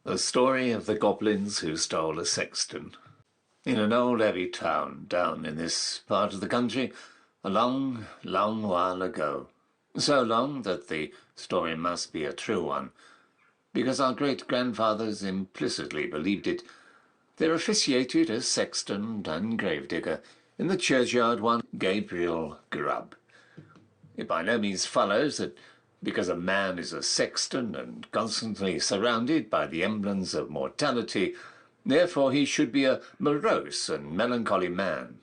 The story of the goblins who stole a sexton. In an old abbey town down in this part of the country, a long, long while ago. So long that the story must be a true one, because our great-grandfathers implicitly believed it. There officiated as sexton and gravedigger in the churchyard one Gabriel Grubb. It by no means follows that because a man is a sexton and constantly surrounded by the emblems of mortality, therefore he should be a morose and melancholy man.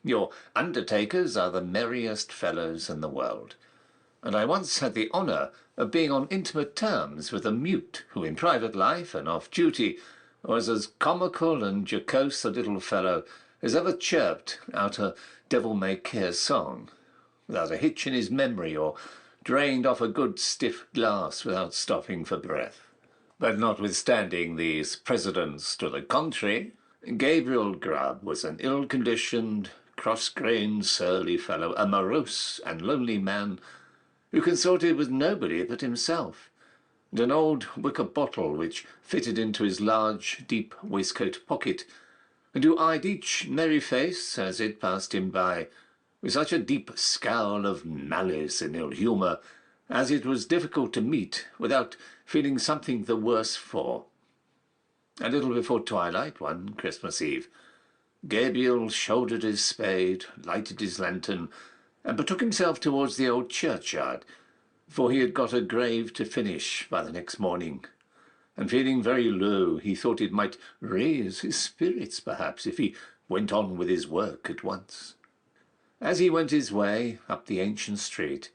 Your undertakers are the merriest fellows in the world, and I once had the honour of being on intimate terms with a mute who in private life and off duty was as comical and jocose a little fellow as ever chirped out a devil-may-care song, without a hitch in his memory, or drained off a good stiff glass without stopping for breath. But notwithstanding these precedents to the contrary, Gabriel Grubb was an ill-conditioned, cross-grained, surly fellow, a morose and lonely man who consorted with nobody but himself, and an old wicker bottle which fitted into his large, deep waistcoat pocket, and who eyed each merry face as it passed him by with such a deep scowl of malice and ill-humour as it was difficult to meet without feeling something the worse for. A little before twilight, one Christmas Eve, Gabriel shouldered his spade, lighted his lantern, and betook himself towards the old churchyard, for he had got a grave to finish by the next morning, and feeling very low, he thought it might raise his spirits, perhaps, if he went on with his work at once. As he went his way up the ancient street,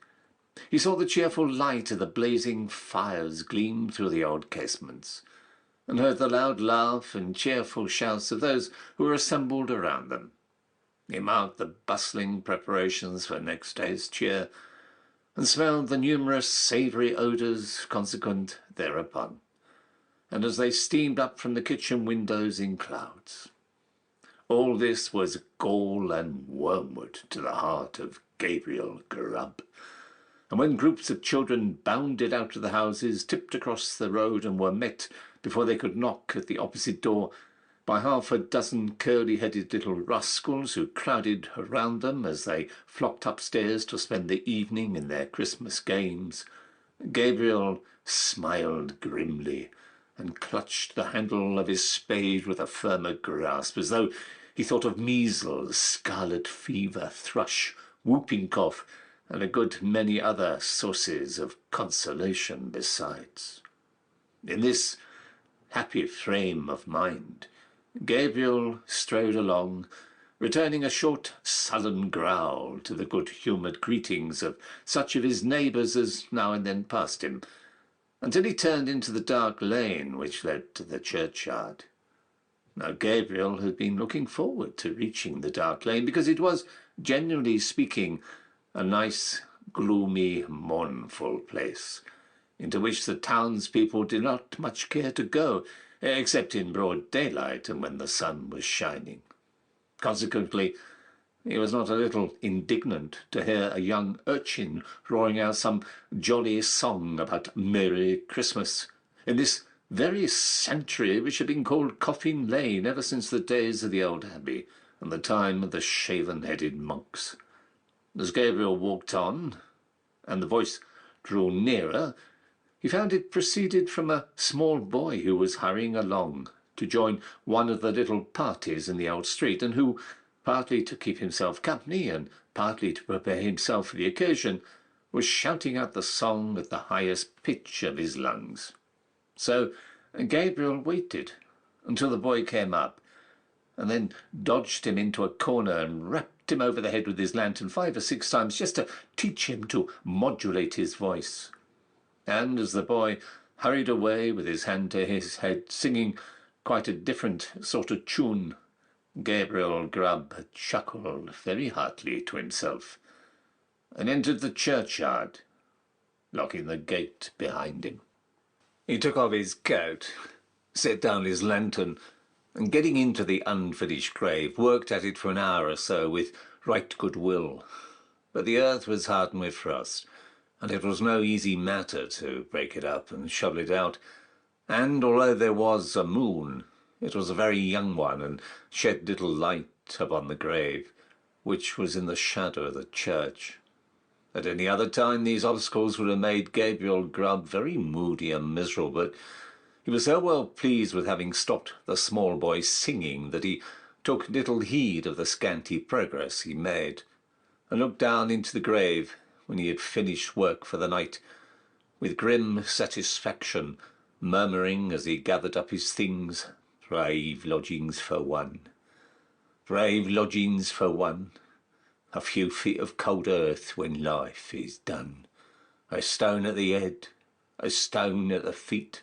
he saw the cheerful light of the blazing fires gleam through the old casements, and heard the loud laugh and cheerful shouts of those who were assembled around them. He marked the bustling preparations for next day's cheer, and smelled the numerous savoury odours consequent thereupon, and as they steamed up from the kitchen windows in clouds. All this was gall and wormwood to the heart of Gabriel Grubb, and when groups of children bounded out of the houses, tipped across the road, and were met, before they could knock at the opposite door, by half a dozen curly-headed little rascals who crowded around them as they flocked upstairs to spend the evening in their Christmas games, Gabriel smiled grimly and clutched the handle of his spade with a firmer grasp, as though he thought of measles, scarlet fever, thrush, whooping cough, and a good many other sources of consolation besides. In this happy frame of mind, Gabriel strode along, returning a short, sullen growl to the good-humoured greetings of such of his neighbours as now and then passed him, until he turned into the dark lane which led to the churchyard. Now Gabriel had been looking forward to reaching the dark lane, because it was, generally speaking, a nice, gloomy, mournful place, into which the townspeople did not much care to go, except in broad daylight and when the sun was shining. Consequently, he was not a little indignant to hear a young urchin roaring out some jolly song about Merry Christmas, in this very sanctuary which had been called Coffin Lane ever since the days of the old abbey and the time of the shaven-headed monks. As Gabriel walked on, and the voice drew nearer, he found it proceeded from a small boy who was hurrying along to join one of the little parties in the old street, and who, partly to keep himself company and partly to prepare himself for the occasion, was shouting out the song at the highest pitch of his lungs. So Gabriel waited until the boy came up, and then dodged him into a corner and rapped him over the head with his lantern 5 or 6 times, just to teach him to modulate his voice. And as the boy hurried away with his hand to his head, singing quite a different sort of tune, Gabriel Grubb chuckled very heartily to himself, and entered the churchyard, locking the gate behind him. He took off his coat, set down his lantern, and getting into the unfinished grave, worked at it for an hour or so with right good will. But the earth was hardened with frost, and it was no easy matter to break it up and shovel it out, and although there was a moon, it was a very young one, and shed little light upon the grave, which was in the shadow of the church. At any other time these obstacles would have made Gabriel Grubb very moody and miserable, but he was so well pleased with having stopped the small boy singing that he took little heed of the scanty progress he made, and looked down into the grave when he had finished work for the night, with grim satisfaction, murmuring as he gathered up his things, "Brave lodgings for one, brave lodgings for one, a few feet of cold earth when life is done, a stone at the head, a stone at the feet,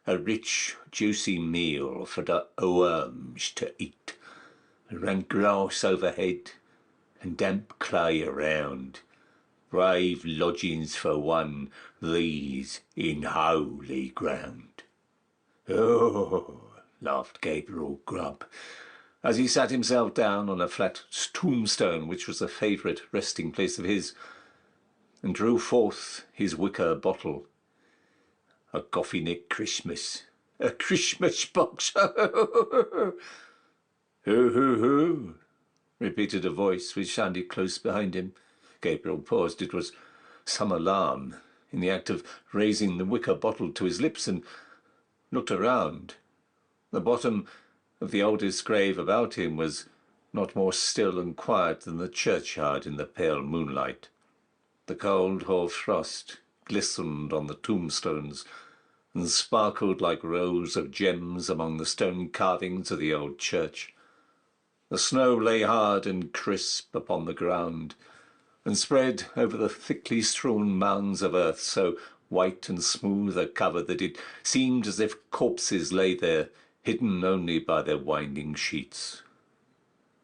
a rich juicy meal for the worms to eat, rank grass overhead, and damp clay around, brave lodgings for one, these in holy ground." "Oh," laughed Gabriel Grubb, as he sat himself down on a flat tombstone which was a favourite resting place of his, and drew forth his wicker bottle. "A coffee-neck Christmas, a Christmas box, ho, ho, ho," repeated a voice which sounded close behind him. Gabriel paused. It was some alarm, in the act of raising the wicker bottle to his lips, and looked around. The bottom of the oldest grave about him was not more still and quiet than the churchyard in the pale moonlight. The cold hoar frost glistened on the tombstones and sparkled like rows of gems among the stone carvings of the old church. The snow lay hard and crisp upon the ground, and spread over the thickly strewn mounds of earth, so white and smooth a cover that it seemed as if corpses lay there, hidden only by their winding sheets.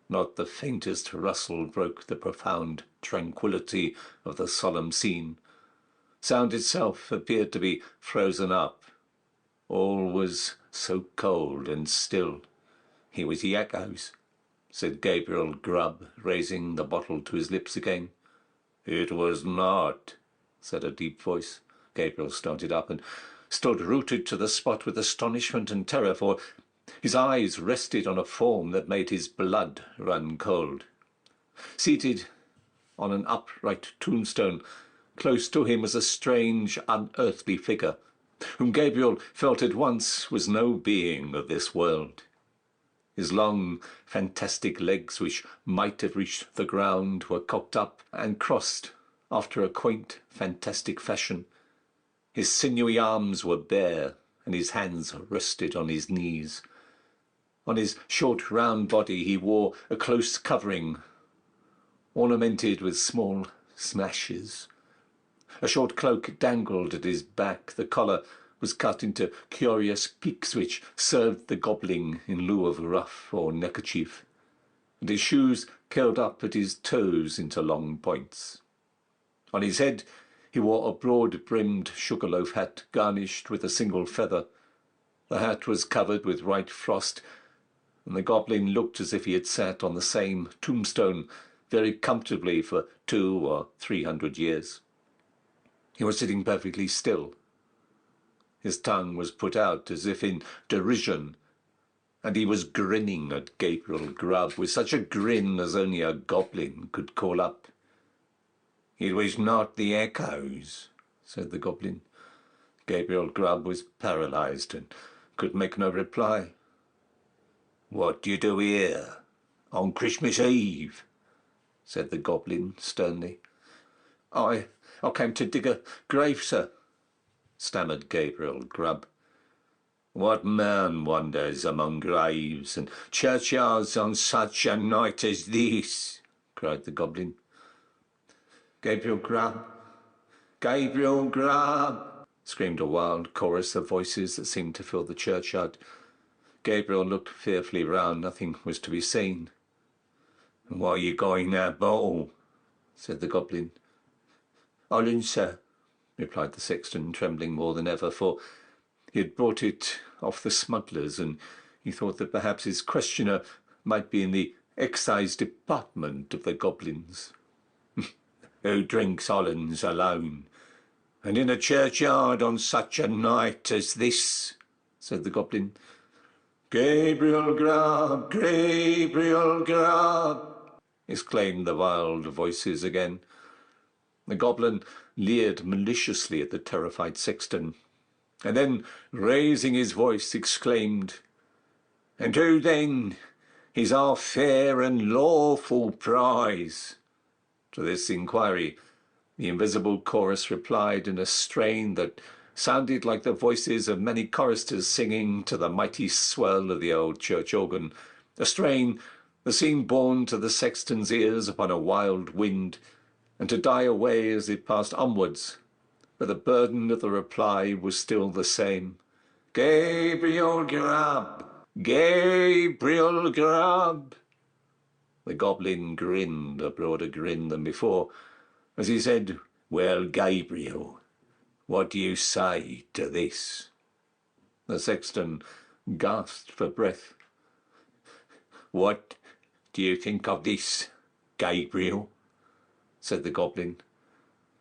Not the faintest rustle broke the profound tranquillity of the solemn scene. Sound itself appeared to be frozen up. All was so cold and still. "It was the echoes," said Gabriel Grubb, raising the bottle to his lips again. "It was not," said a deep voice. Gabriel started up and stood rooted to the spot with astonishment and terror, for his eyes rested on a form that made his blood run cold. Seated on an upright tombstone, close to him was a strange, unearthly figure, whom Gabriel felt at once was no being of this world. His long, fantastic legs, which might have reached the ground, were cocked up and crossed after a quaint, fantastic fashion. His sinewy arms were bare, and his hands rested on his knees. On his short, round body he wore a close covering, ornamented with small smashes. A short cloak dangled at his back. The collar was cut into curious peaks which served the gobbling in lieu of ruff or neckerchief, and his shoes curled up at his toes into long points. On his head he wore a broad-brimmed sugar-loaf hat garnished with a single feather. The hat was covered with white frost, and the goblin looked as if he had sat on the same tombstone very comfortably for 200 or 300 years. He was sitting perfectly still. His tongue was put out as if in derision, and he was grinning at Gabriel Grubb with such a grin as only a goblin could call up. "It was not the echoes," said the goblin. Gabriel Grubb was paralysed and could make no reply. "What do you do here on Christmas Eve?" said the goblin sternly. I came to dig a grave, sir," stammered Gabriel Grubb. "What man wanders among graves and churchyards on such a night as this?" cried the goblin. "Gabriel Grubb! Gabriel Grubb!" screamed a wild chorus of voices that seemed to fill the churchyard. Gabriel looked fearfully round. Nothing was to be seen. "Why are you going that bottle?" said the goblin. "Holland, sir," replied the sexton, trembling more than ever, for he had brought it off the smugglers, and he thought that perhaps his questioner might be in the excise department of the goblins. "Who drinks Hollands alone, and in a churchyard on such a night as this?" said the goblin. Gabriel Grubb, Gabriel Grubb, exclaimed the wild voices again. The goblin leered maliciously at the terrified Sexton, and then, raising his voice, exclaimed, "And who then is our fair and lawful prize?" To this inquiry, the invisible chorus replied in a strain that sounded like the voices of many choristers singing to the mighty swell of the old church organ, a strain that seemed borne to the sexton's ears upon a wild wind, and to die away as it passed onwards, but the burden of the reply was still the same. Gabriel Grubb, Gabriel Grubb. The goblin grinned a broader grin than before, as he said, "Well, Gabriel, what do you say to this?" The sexton gasped for breath. "What do you think of this, Gabriel?" said the goblin,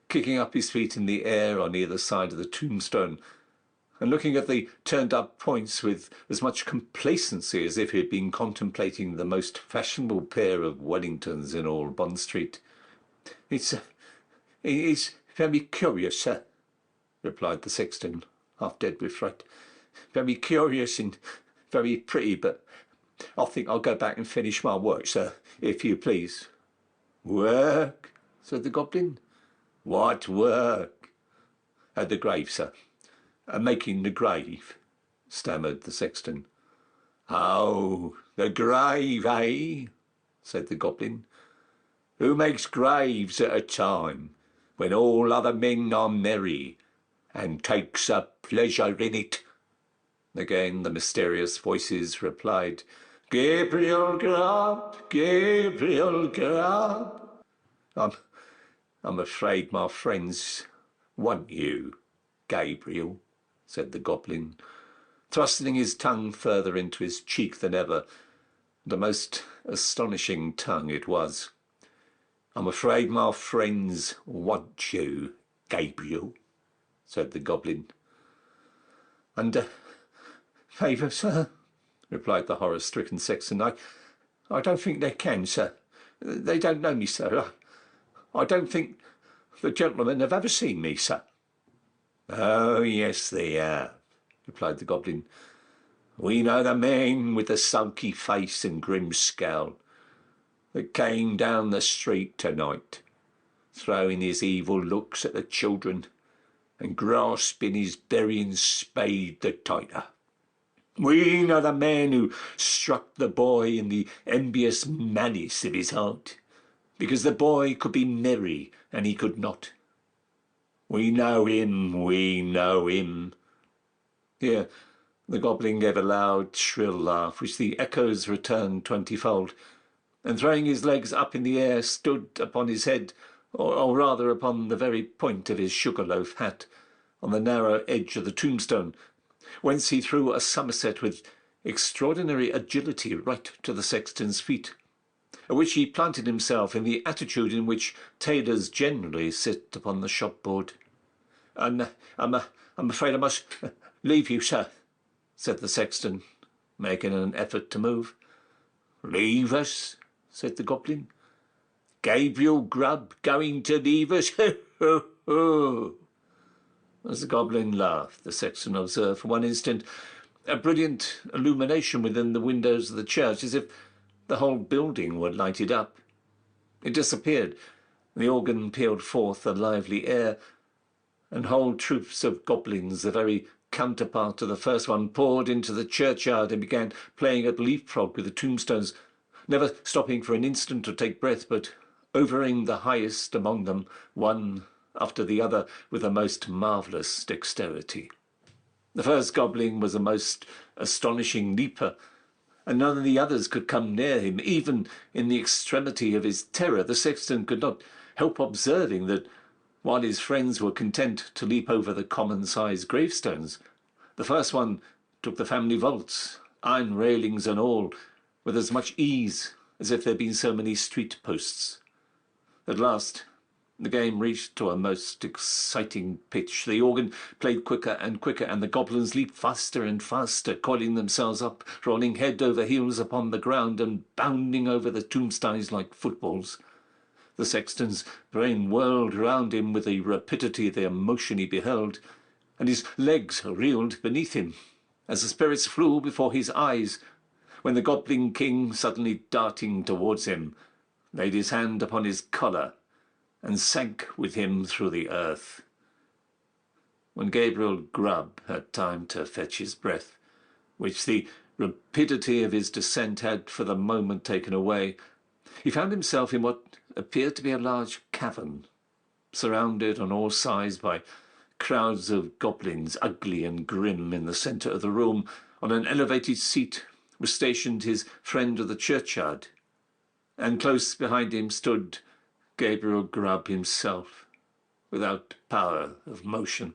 kicking up his feet in the air on either side of the tombstone, and looking at the turned-up points with as much complacency as if he had been contemplating the most fashionable pair of Wellingtons in all Bond Street. It's very curious, sir," replied the sexton, half dead with fright. "Very curious and very pretty, but I think I'll go back and finish my work, sir, if you please." "Work?" said the goblin. "What work?" "At the grave, sir. Making the grave," stammered the sexton. "Oh, the grave, eh?" said the goblin. "Who makes graves at a time when all other men are merry and takes a pleasure in it?" Again the mysterious voices replied, "Gabriel Grubb, Gabriel Grubb." I'm afraid my friends want you, Gabriel," said the goblin, thrusting his tongue further into his cheek than ever, and a most astonishing tongue it was. "I'm afraid my friends want you, Gabriel," said the goblin. "Under favour, sir," replied the horror-stricken sexton. I don't think they can, sir. They don't know me, sir. I don't think the gentlemen have ever seen me, sir." "Oh, yes, they have," replied the goblin. "We know the man with the sulky face and grim scowl that came down the street tonight, throwing his evil looks at the children and grasping his burying spade the tighter. We know the man who struck the boy in the envious malice of his heart, because the boy could be merry and he could not. We know him, we know him." Here the goblin gave a loud, shrill laugh, which the echoes returned 20-fold, and throwing his legs up in the air, stood upon his head, or rather upon the very point of his sugar-loaf hat, on the narrow edge of the tombstone, whence he threw a somerset with extraordinary agility right to the sexton's feet, at which he planted himself in the attitude in which tailors generally sit upon the shop-board. I'm afraid I must leave you, sir," said the sexton, making an effort to move. "Leave us?" said the goblin. "Gabriel Grubb going to leave us? Ho, ho, ho!" As the goblin laughed, the sexton observed for one instant a brilliant illumination within the windows of the church, as if the whole building were lighted up. It disappeared, and the organ pealed forth a lively air, and whole troops of goblins, the very counterpart of the first one, poured into the churchyard and began playing at leapfrog with the tombstones, never stopping for an instant to take breath, but overing the highest among them, one after the other, with the most marvellous dexterity. The first goblin was a most astonishing leaper, and none of the others could come near him. Even in the extremity of his terror, the sexton could not help observing that, while his friends were content to leap over the common-sized gravestones, the first one took the family vaults, iron railings and all, with as much ease as if there had been so many street posts. At last The game reached to a most exciting pitch. The organ played quicker and quicker, and the goblins leaped faster and faster, coiling themselves up, rolling head over heels upon the ground, and bounding over the tombstones like footballs. The sexton's brain whirled round him with the rapidity of the emotion he beheld, and his legs reeled beneath him, as the spirits flew before his eyes, when the Goblin King, suddenly darting towards him, laid his hand upon his collar, and sank with him through the earth. When Gabriel Grubb had time to fetch his breath, which the rapidity of his descent had for the moment taken away, he found himself in what appeared to be a large cavern, surrounded on all sides by crowds of goblins, ugly and grim. In the centre of the room, on an elevated seat, was stationed his friend of the churchyard, and close behind him stood Gabriel Grubb himself, without power of motion.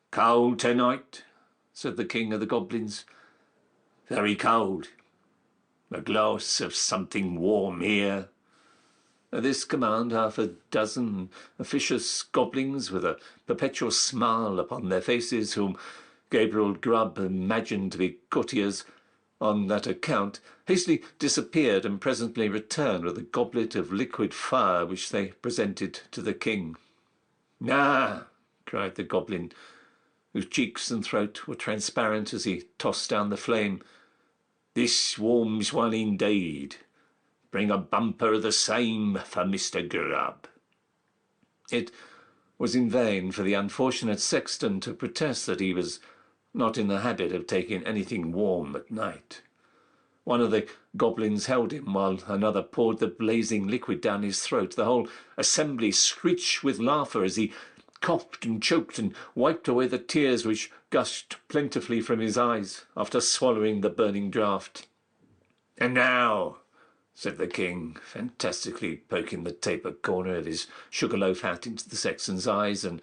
"Cold tonight," said the king of the goblins. "Very cold. A glass of something warm here." At this command, half a dozen officious goblins, with a perpetual smile upon their faces, whom Gabriel Grubb imagined to be courtiers on that account, hastily disappeared, and presently returned with a goblet of liquid fire, which they presented to the king. "Ah!" cried the goblin, whose cheeks and throat were transparent as he tossed down the flame. "This warms one indeed. Bring a bumper of the same for Mr. Grubb." It was in vain for the unfortunate Sexton to protest that he was not in the habit of taking anything warm at night. One of the goblins held him, while another poured the blazing liquid down his throat. The whole assembly screeched with laughter as he coughed and choked and wiped away the tears which gushed plentifully from his eyes after swallowing the burning draught. "And now," said the king, fantastically poking the tapered corner of his sugar-loaf hat into the sexton's eyes, and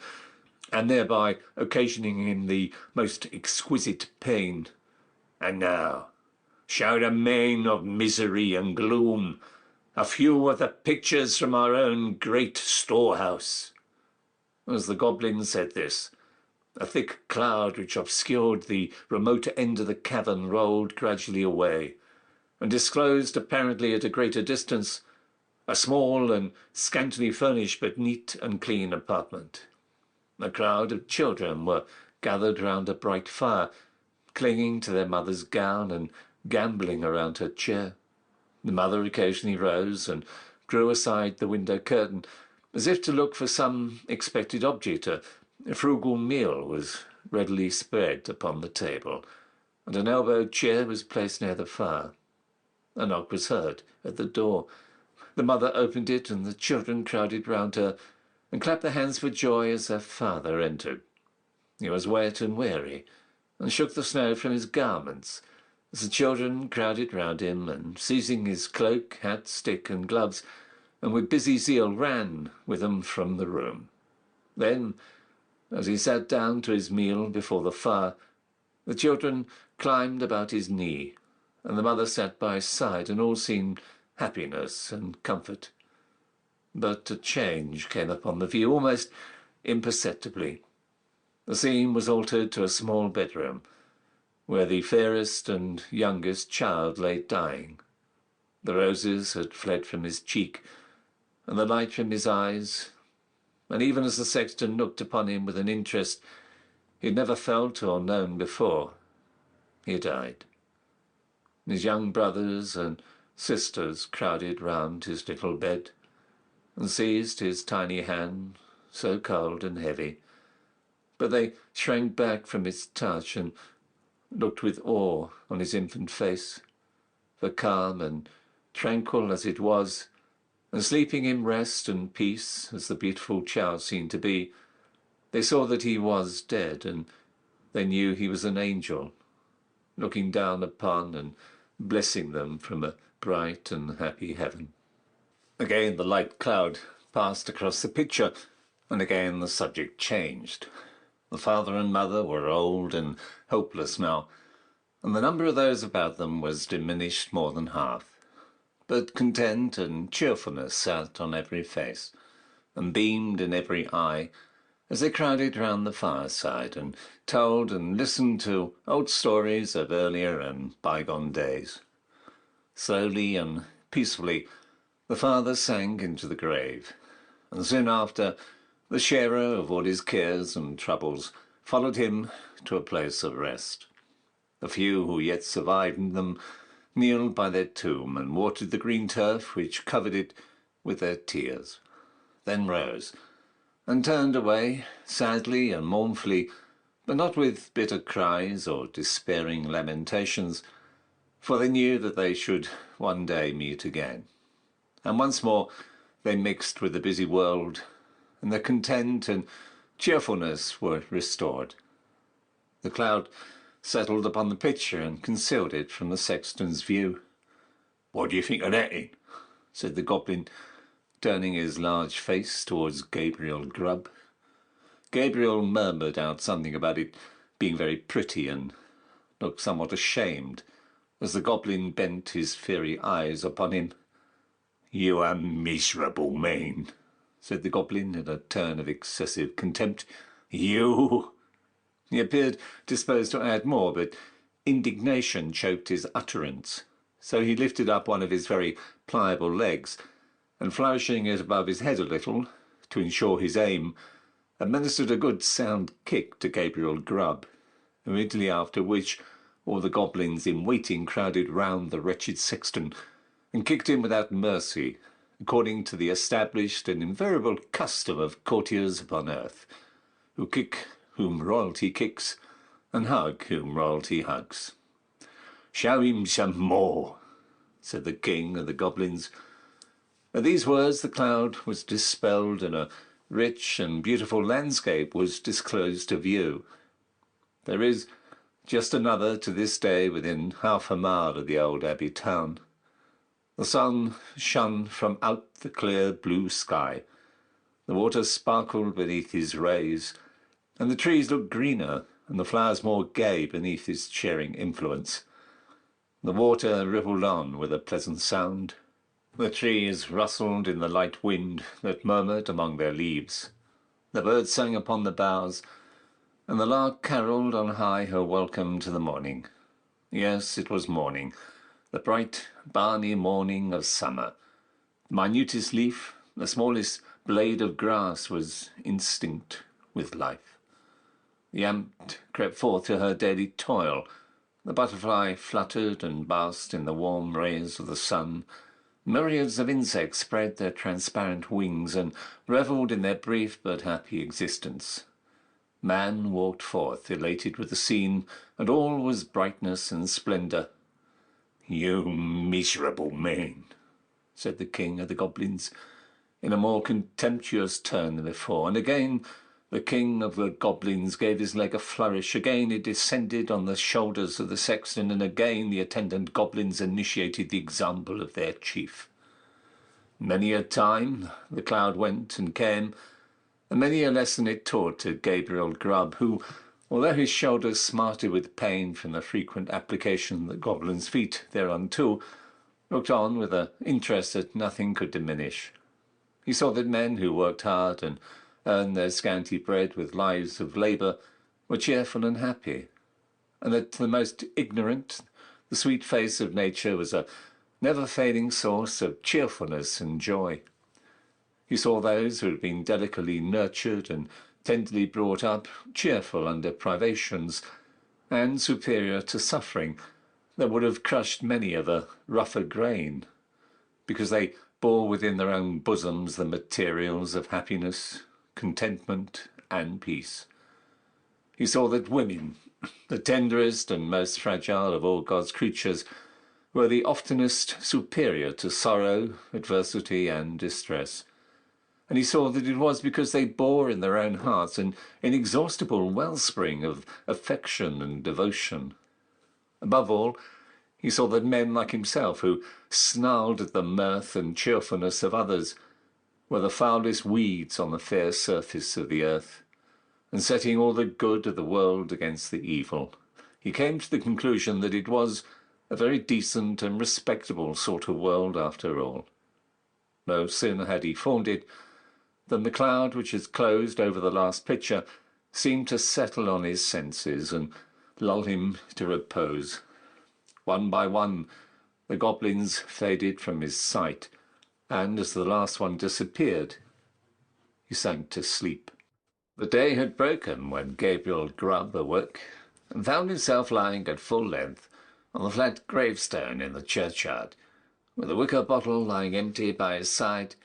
thereby occasioning him the most exquisite pain, "and now, show the men of misery and gloom a few of the pictures from our own great storehouse." As the goblin said this, a thick cloud which obscured the remote end of the cavern rolled gradually away, and disclosed, apparently at a greater distance, a small and scantily furnished but neat and clean apartment. A crowd of children were gathered round a bright fire, clinging to their mother's gown and gambolling around her chair. The mother occasionally rose and drew aside the window curtain, as if to look for some expected object. A frugal meal was readily spread upon the table, and an elbowed chair was placed near the fire. A knock was heard at the door. The mother opened it, and the children crowded round her and clapped their hands for joy as their father entered. He was wet and weary, and shook the snow from his garments, as the children crowded round him, and seizing his cloak, hat, stick, and gloves, and with busy zeal ran with them from the room. Then, as he sat down to his meal before the fire, the children climbed about his knee, and the mother sat by his side, and all seemed happiness and comfort. But a change came upon the view, almost imperceptibly. The scene was altered to a small bedroom, where the fairest and youngest child lay dying. The roses had fled from his cheek, and the light from his eyes, and even as the sexton looked upon him with an interest he had never felt or known before, he died. His young brothers and sisters crowded round his little bed, and seized his tiny hand, so cold and heavy, but they shrank back from its touch and looked with awe on his infant face, for calm and tranquil as it was, and sleeping in rest and peace as the beautiful child seemed to be, they saw that he was dead, and they knew he was an angel, looking down upon and blessing them from a bright and happy heaven. Again the light cloud passed across the picture, and again the subject changed. The father and mother were old and hopeless now, and the number of those about them was diminished more than half. But content and cheerfulness sat on every face, and beamed in every eye as they crowded round the fireside and told and listened to old stories of earlier and bygone days. Slowly and peacefully the father sank into the grave, and soon after the sharer of all his cares and troubles followed him to a place of rest. The few who yet survived them kneeled by their tomb and watered the green turf which covered it with their tears, then rose and turned away sadly and mournfully, but not with bitter cries or despairing lamentations, for they knew that they should one day meet again. And once more they mixed with the busy world, and their content and cheerfulness were restored. The cloud settled upon the picture and concealed it from the sexton's view. "What do you think of that, then?" said the goblin, turning his large face towards Gabriel Grubb. Gabriel murmured out something about it being very pretty and looked somewhat ashamed as the goblin bent his fiery eyes upon him. "You are miserable man," said the goblin in a tone of excessive contempt. "You—" He appeared disposed to add more, but indignation choked his utterance, so he lifted up one of his very pliable legs, and flourishing it above his head a little, to ensure his aim, administered a good sound kick to Gabriel Grubb, immediately after which all the goblins in waiting crowded round the wretched sexton, and kicked him without mercy, according to the established and invariable custom of courtiers upon earth, who kick whom royalty kicks, and hug whom royalty hugs. "Show him some more," said the king of the goblins. At these words the cloud was dispelled, and a rich and beautiful landscape was disclosed to view. There is just another to this day within half a mile of the old abbey town. The sun shone from out the clear blue sky, the water sparkled beneath his rays, and the trees looked greener and the flowers more gay beneath his cheering influence. The water rippled on with a pleasant sound. The trees rustled in the light wind that murmured among their leaves. The birds sang upon the boughs, and the lark carolled on high her welcome to the morning. Yes, it was morning, the bright, balmy morning of summer. The minutest leaf, the smallest blade of grass was instinct with life. The ant crept forth to her daily toil. The butterfly fluttered and basked in the warm rays of the sun. Myriads of insects spread their transparent wings and revelled in their brief but happy existence. Man walked forth, elated with the scene, and all was brightness and splendour. "You miserable man," said the king of the goblins, in a more contemptuous tone than before, and again the king of the goblins gave his leg a flourish. Again it descended on the shoulders of the sexton, and again the attendant goblins initiated the example of their chief. Many a time the cloud went and came, and many a lesson it taught to Gabriel Grubb, who, although his shoulders smarted with pain from the frequent application of the goblin's feet thereunto, looked on with an interest that nothing could diminish. He saw that men who worked hard and earned their scanty bread with lives of labour were cheerful and happy, and that to the most ignorant the sweet face of nature was a never-failing source of cheerfulness and joy. He saw those who had been delicately nurtured and tenderly brought up cheerful under privations, and superior to suffering that would have crushed many of a rougher grain, because they bore within their own bosoms the materials of happiness, contentment, and peace. He saw that women, the tenderest and most fragile of all God's creatures, were the oftenest superior to sorrow, adversity, and distress. And he saw that it was because they bore in their own hearts an inexhaustible wellspring of affection and devotion. Above all, he saw that men like himself, who snarled at the mirth and cheerfulness of others, were the foulest weeds on the fair surface of the earth, and setting all the good of the world against the evil, he came to the conclusion that it was a very decent and respectable sort of world after all. No sooner had he formed it then the cloud which had closed over the last picture seemed to settle on his senses and lull him to repose. One by one, the goblins faded from his sight, and as the last one disappeared, he sank to sleep. The day had broken when Gabriel Grubb awoke and found himself lying at full length on the flat gravestone in the churchyard, with a wicker bottle lying empty by his side,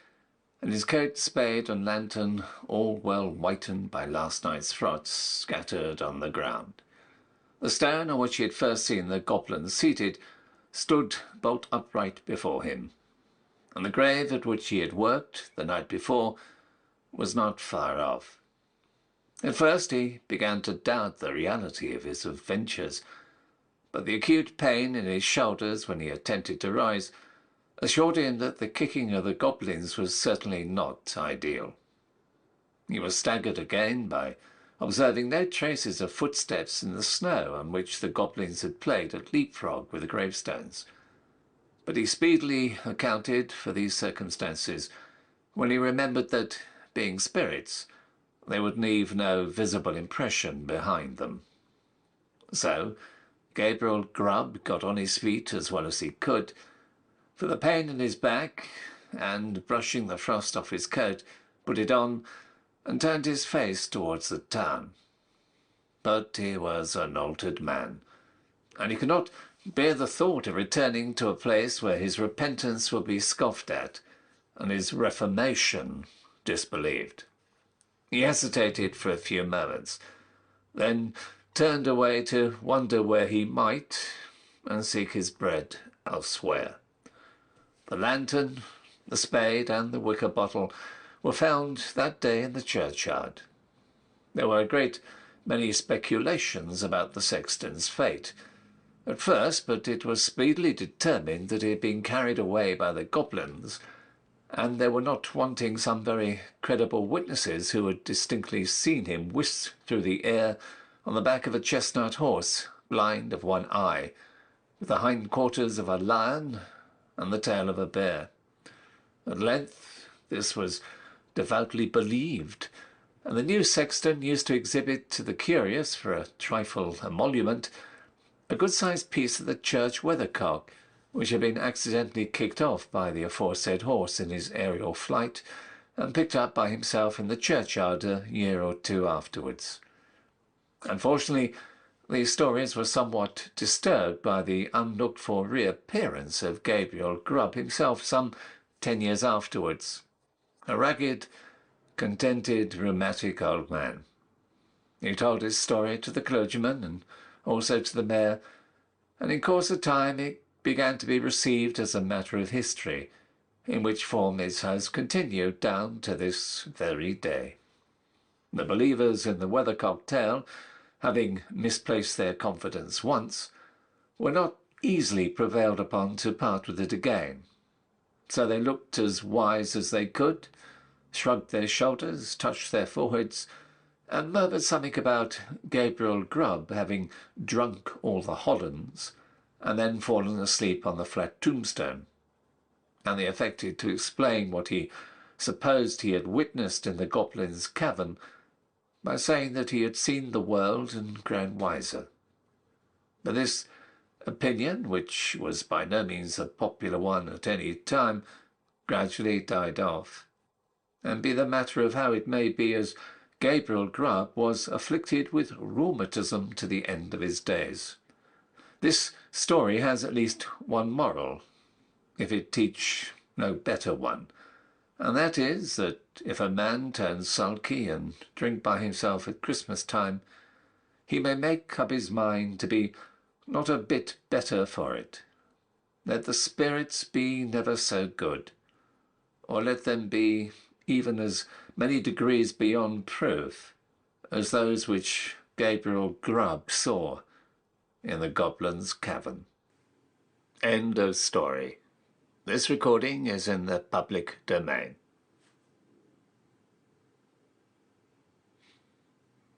and his coat, spade, and lantern, all well whitened by last night's frost, scattered on the ground. The stone on which he had first seen the goblins seated stood bolt upright before him, and the grave at which he had worked the night before was not far off. At first he began to doubt the reality of his adventures, but the acute pain in his shoulders when he attempted to rise assured him that the kicking of the goblins was certainly not ideal. He was staggered again by observing no traces of footsteps in the snow on which the goblins had played at leapfrog with the gravestones, but he speedily accounted for these circumstances when he remembered that, being spirits, they would leave no visible impression behind them. So Gabriel Grubb got on his feet as well as he could, for the pain in his back, and, brushing the frost off his coat, put it on and turned his face towards the town. But he was an altered man, and he could not bear the thought of returning to a place where his repentance would be scoffed at and his reformation disbelieved. He hesitated for a few moments, then turned away to wonder where he might and seek his bread elsewhere. The lantern, the spade, and the wicker bottle were found that day in the churchyard. There were a great many speculations about the sexton's fate at first, but it was speedily determined that he had been carried away by the goblins, and there were not wanting some very credible witnesses who had distinctly seen him whisk through the air on the back of a chestnut horse, blind of one eye, with the hindquarters of a lion and the tail of a bear. At length this was devoutly believed, and the new sexton used to exhibit to the curious, for a trifle emolument, a good-sized piece of the church weathercock, which had been accidentally kicked off by the aforesaid horse in his aerial flight, and picked up by himself in the churchyard a year or two afterwards. Unfortunately, these stories were somewhat disturbed by the unlooked-for reappearance of Gabriel Grubb himself some 10 years afterwards, a ragged, contented, rheumatic old man. He told his story to the clergyman and also to the mayor, and in course of time it began to be received as a matter of history, in which form it has continued down to this very day. The believers in the weathercock tale, having misplaced their confidence once, were not easily prevailed upon to part with it again. So they looked as wise as they could, shrugged their shoulders, touched their foreheads, and murmured something about Gabriel Grubb having drunk all the Hollands, and then fallen asleep on the flat tombstone, and they affected to explain what he supposed he had witnessed in the goblin's cavern by saying that he had seen the world and grown wiser. But this opinion, which was by no means a popular one at any time, gradually died off, and be the matter of how it may be, as Gabriel Grubb was afflicted with rheumatism to the end of his days. This story has at least one moral, if it teach no better one, and that is that if a man turns sulky and drink by himself at Christmas time, he may make up his mind to be not a bit better for it. Let the spirits be never so good, or let them be even as many degrees beyond proof as those which Gabriel Grubb saw in the Goblin's cavern. End of story. This recording is in the public domain.